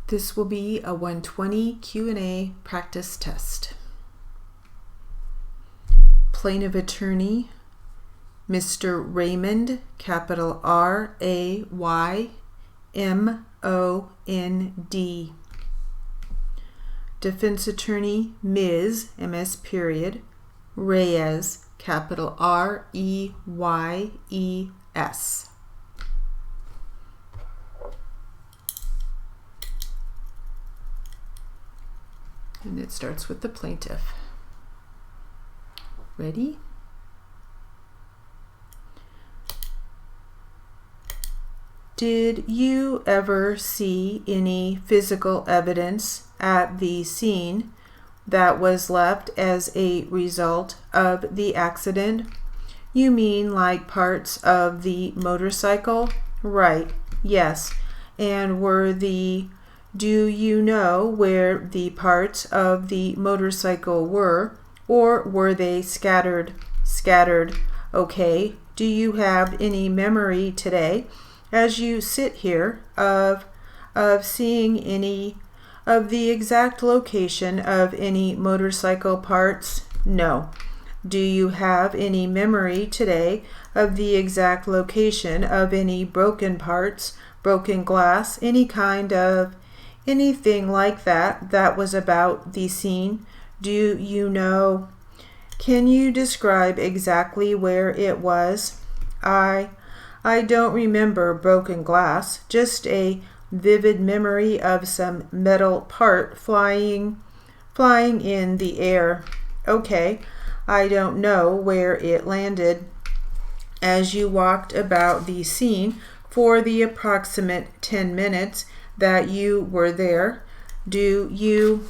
This will be a 120 Q&A practice test. Plaintiff attorney, Mr. Raymond, capital R-A-Y-M-O-N-D. Defense attorney, Ms. M.S. period, Reyes, capital R-E-Y-E-S. And it starts with the plaintiff. Ready? Did you ever see any physical evidence at the scene that was left as a result of the accident? You mean like parts of the motorcycle? Right, yes. And do you know where the parts of the motorcycle were, or were they scattered? Scattered. Okay. Do you have any memory today, as you sit here, of seeing any of the exact location of any motorcycle parts? No. Do you have any memory today of the exact location of any broken parts, broken glass, anything like that was about the scene? Do you know? Can you describe exactly where it was? I don't remember broken glass, just a vivid memory of some metal part flying in the air. Okay, I don't know where it landed. As you walked about the scene for the approximate 10 minutes that you were there, do you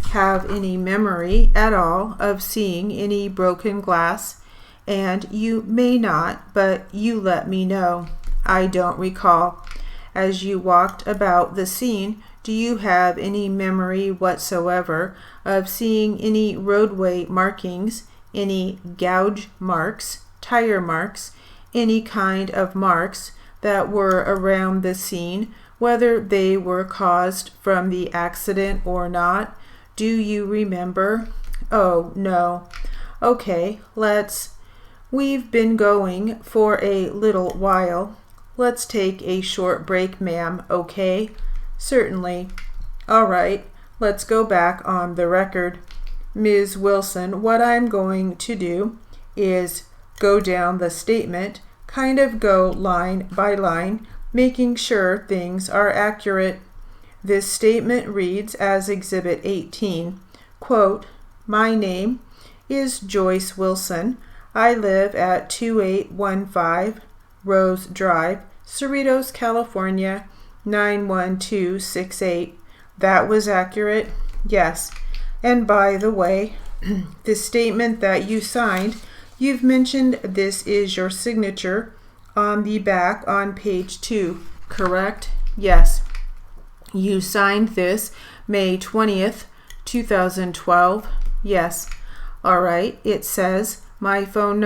have any memory at all of seeing any broken glass? And you may not, but you let me know. I don't recall. As you walked about the scene, do you have any memory whatsoever of seeing any roadway markings, any gouge marks, tire marks, any kind of marks that were around the scene, whether they were caused from the accident or not? Do you remember? Oh, no. Okay, we've been going for a little while. Let's take a short break, ma'am, okay? Certainly. All right, let's go back on the record. Ms. Wilson, what I'm going to do is go down the statement, kind of go line by line, making sure things are accurate. This statement reads as Exhibit 18, quote, "My name is Joyce Wilson. I live at 2815 Rose Drive, Cerritos, California, 91268. That was accurate? Yes. And by the way, the statement that you signed, you've mentioned this is your signature on the back on page 2, correct? Yes. You signed this May 20th, 2012? Yes. All right. It says my telephone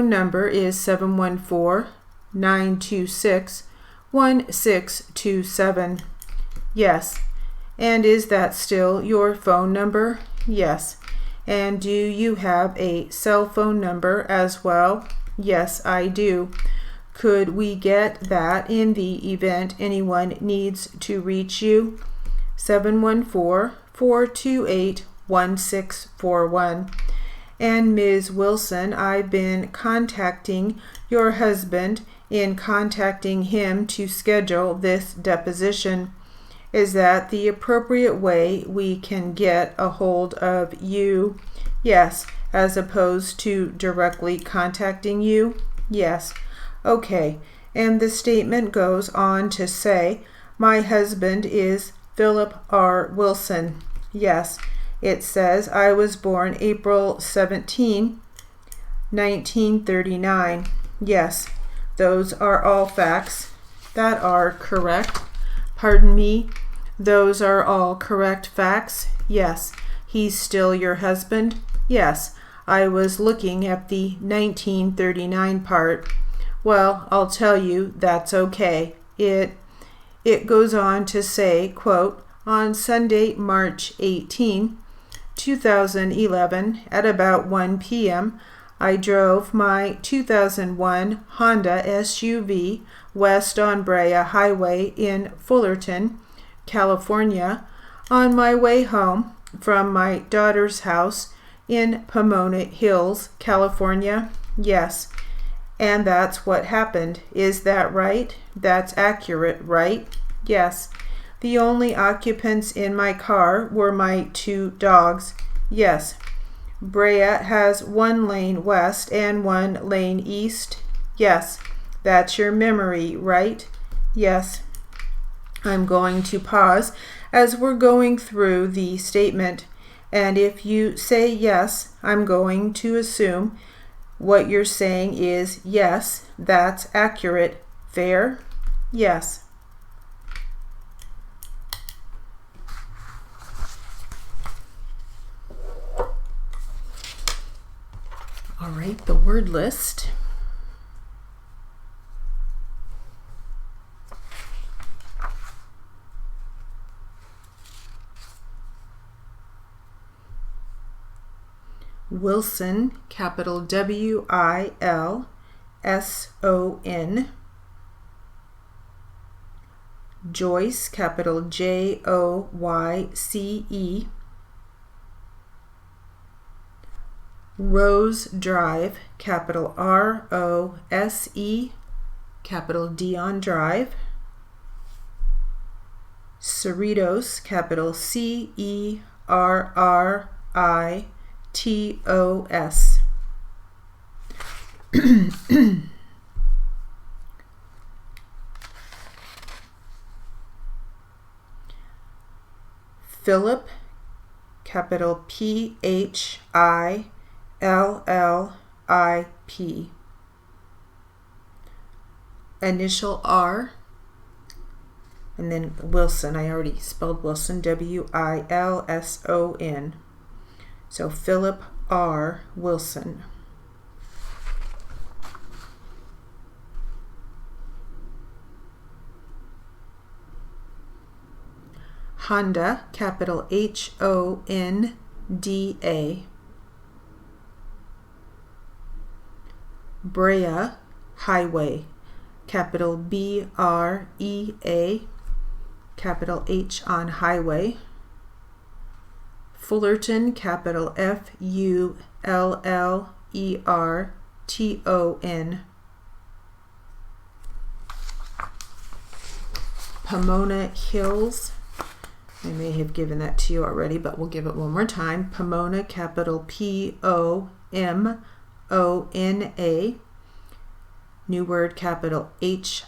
number is 714-926-1627. Yes. And is that still your phone number? Yes. And do you have a cell phone number as well? Yes, I do. Could we get that in the event anyone needs to reach you? 714-428-1641. And Ms. Wilson, I've been contacting your husband in contacting him to schedule this deposition. Is that the appropriate way we can get a hold of you? Yes, as opposed to directly contacting you? Yes. Okay, and the statement goes on to say, my husband is Philip R. Wilson. Yes, it says I was born April 17, 1939. Yes, those are all facts that are correct. Pardon me, those are all correct facts? Yes. He's still your husband? Yes. I was looking at the 1939 part. Well, I'll tell you, that's okay. It goes on to say, quote, on Sunday, March 18, 2011, at about 1 p.m., I drove my 2001 Honda SUV west on Brea Highway in Fullerton, California, on my way home from my daughter's house in Pomona Hills, California. Yes, and that's what happened. Is that right? That's accurate, right? Yes. The only occupants in my car were my 2 dogs. Yes. Brea has 1 lane west and 1 lane east. Yes. That's your memory, right? Yes. I'm going to pause as we're going through the statement, and if you say yes, I'm going to assume what you're saying is yes, that's accurate. Fair? Yes. All right, the word list. Wilson, capital W-I-L-S-O-N. Joyce, capital J-O-Y-C-E. Rose Drive, capital R-O-S-E, capital D on Drive. Cerritos, capital C-E-R-R-I-T-O-S. Philip, capital P-H-I-L-L-I-P. Initial R, and then Wilson. I already spelled Wilson, W-I-L-S-O-N. So Philip R. Wilson. Honda, capital H-O-N-D-A. Brea Highway, capital B-R-E-A, capital H on Highway. Fullerton, capital F-U-L-L-E-R-T-O-N. Pomona Hills, I may have given that to you already, but we'll give it one more time. Pomona, capital P-O-M-O-N-A. New word, capital H-I-L-L-S.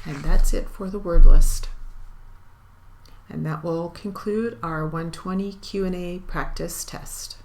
And that's it for the word list. And that will conclude our 120 Q&A practice test.